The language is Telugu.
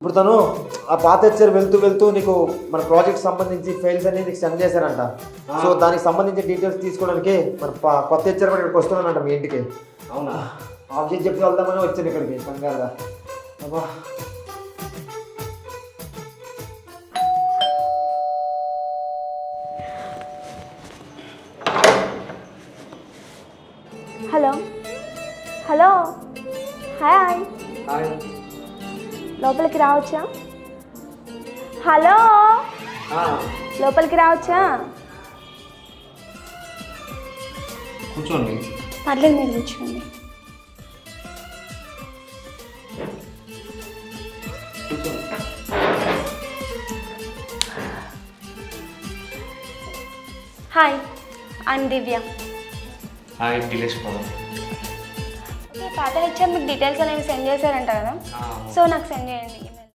ఇప్పుడు తను ఆ పాత హెచ్చర్ వెళ్తూ వెళ్తూ నీకు మన ప్రాజెక్ట్ సంబంధించి ఫైల్స్ అన్ని నీకు సెండ్ చేశారంట. సో దానికి సంబంధించి డీటెయిల్స్ తీసుకోవడానికి మన కొత్త హెచ్చర్ ఇక్కడికి వస్తున్నానంట మీ ఇంటికి. అవునా? ఆఫీస్ చెప్పి వెళ్దామని వచ్చాను ఇక్కడికి కంగారుగా. అబ్బా హలో హలో హాయ్ హాయ్. లోపలికి రావచ్చా? హలో లోపలికి రావచ్చా? కూర్చోండి. పర్లేదు, మీరు కూర్చోండి. Hi, I'm Divya. Hi Dileesh పదం. పాత హెచ్ఆర్ మీకు డీటెయిల్స్ అనేవి సెండ్ చేశారంట కదా, సో నాకు సెండ్ చేయండి.